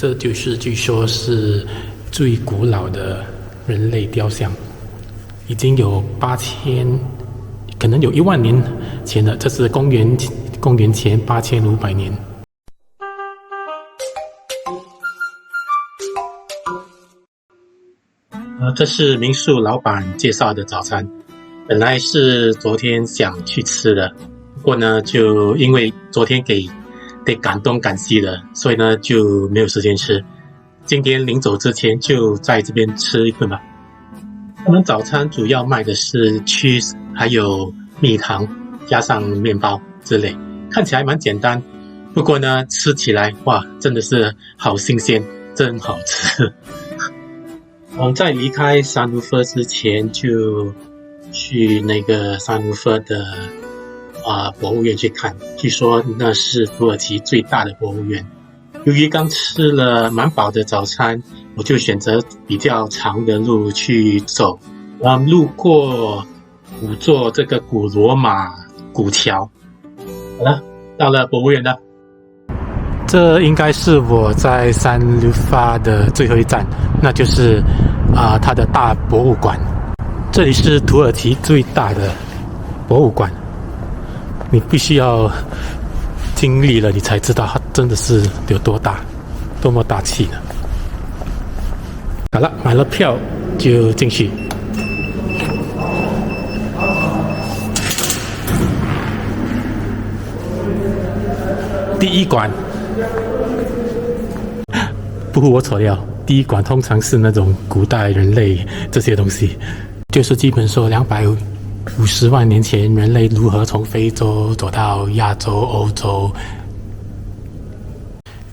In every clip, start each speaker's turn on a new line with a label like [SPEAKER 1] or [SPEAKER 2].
[SPEAKER 1] 这就是据说是最古老的人类雕像，已经有8000，可能有1万年前了。这是公元前8500年。这是民宿老板介绍的早餐，本来是昨天想去吃的，不过呢，就因为昨天得赶东赶西的，所以呢就没有时间吃。今天临走之前就在这边吃一顿吧。他们早餐主要卖的是 cheese， 还有蜜糖，加上面包之类，看起来蛮简单，不过呢，吃起来哇，真的是好新鲜，真好吃。我们在离开珊瑚佛之前，就去那个珊瑚佛的博物院去看，据说那是土耳其最大的博物院。由于刚吃了蛮饱的早餐，我就选择比较长的路去走。路过5座这个古罗马古桥。好了，到了博物院了。这应该是我在三卢发的最后一站，那就是它的大博物馆。这里是土耳其最大的博物馆，你必须要经历了你才知道它真的是有多大，多么大气呢。好了，买了票就进去。第一馆，不出我所料，第一馆通常是那种古代人类这些东西，就是基本说250万年前人类如何从非洲走到亚洲、欧洲。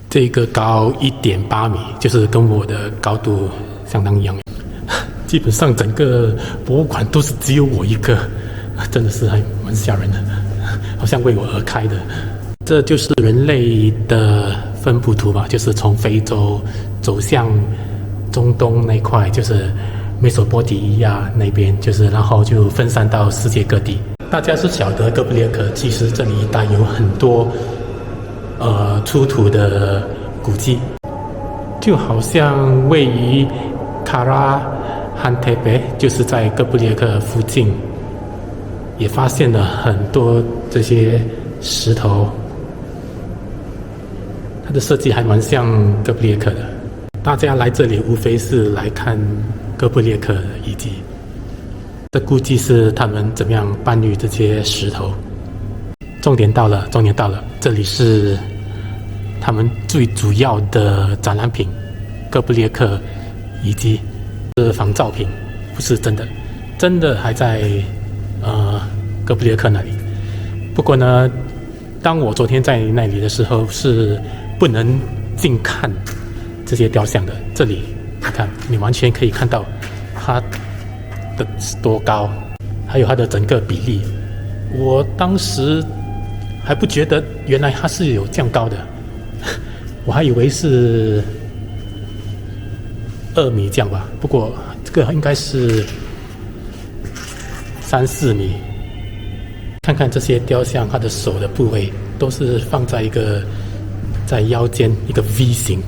[SPEAKER 1] 这个高1.8米，就是跟我的高度相当一样。基本上整个博物馆都是只有我一个，真的是还蛮吓人的，好像为我而开的。这就是人类的分布图吧，就是从非洲走向中东那块，就是美索不达亚那边，就是然后就分散到世界各地。大家是晓得哥布列克，其实这里一带有很多出土的古迹，就好像位于卡拉汉特贝，就是在哥布列克附近，也发现了很多这些石头。它的设计还蛮像哥布列克的。大家来这里无非是来看哥布列克的遗迹，这估计是他们怎么样搬运这些石头。重点到了，这里是他们最主要的展览品，哥布列克遗迹是仿造品，不是真的，真的还在哥布列克那里。不过呢，当我昨天在那里的时候是不能近看这些雕像的。这里你看，你完全可以看到它的多高，还有它的整个比例。我当时还不觉得原来它是有这样高的，我还以为是2米这样吧，不过这个应该是3、4米。看看这些雕像，它的手的部位都是放在一个在腰间一个 V 型，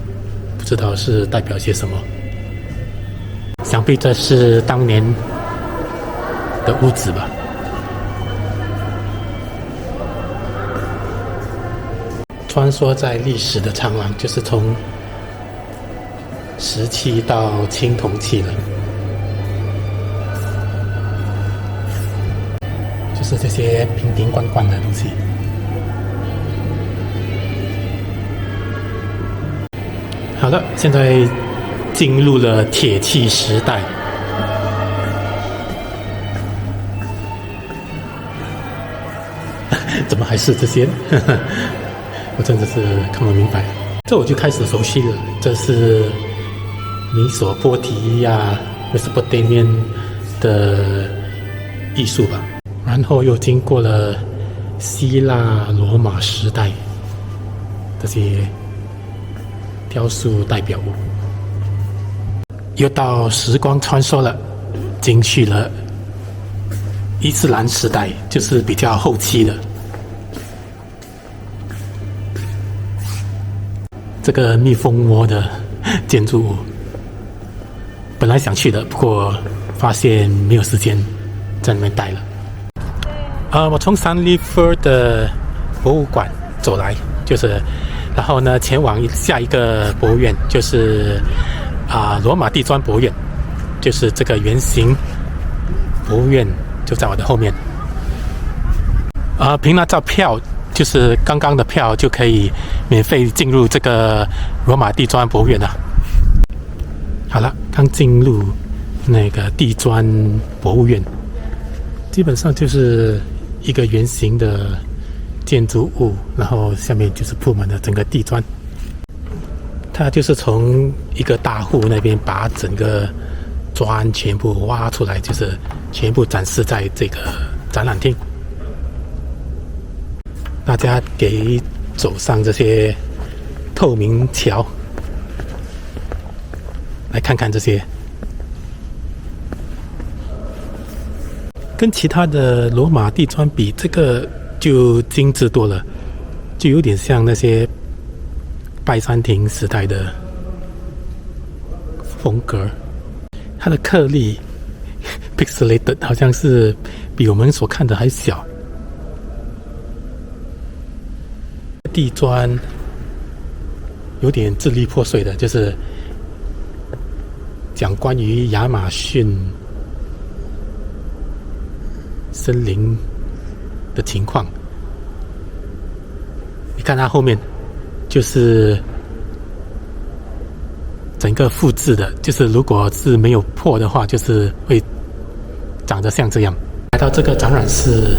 [SPEAKER 1] 不知道是代表些什么。想必这是当年的屋子吧。穿梭在历史的长廊，就是从石器到青铜器了，就是这些瓶瓶罐罐的东西。好了，现在进入了铁器时代。怎么还是这些？我真的是看不明白。这我就开始熟悉了，这是米索波提亚 Mesopotamia 的艺术吧。然后又经过了希腊罗马时代这些雕塑代表物，又到时光穿梭了，进去了伊斯兰时代，就是比较后期的。这个蜜蜂窝的建筑物。本来想去的，不过发现没有时间在那边待了。我从三里佛的博物馆走来，然后呢前往下一个博物院，就是罗马地砖博物院，就是这个圆形博物院就在我的后面。凭那照票，就是刚刚的票就可以免费进入这个罗马地砖博物院了。好了，刚进入那个地砖博物院，基本上就是一个圆形的建筑物，然后下面就是铺满了整个地砖。它就是从一个大户那边把整个砖全部挖出来，就是全部展示在这个展览厅。大家给走上这些透明桥，来看看这些，跟其他的罗马地砖比，这个就精致多了，就有点像那些拜占庭时代的风格。它的颗粒 pixelated 好像是比我们所看的还小。地砖有点支离破碎的，就是讲关于亚马逊森林的情况。你看它后面就是整个复制的，就是如果是没有破的话，就是会长得像这样。来到这个展览室，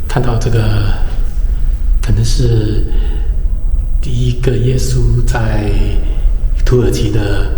[SPEAKER 1] 看到这个可能是第一个耶稣在土耳其的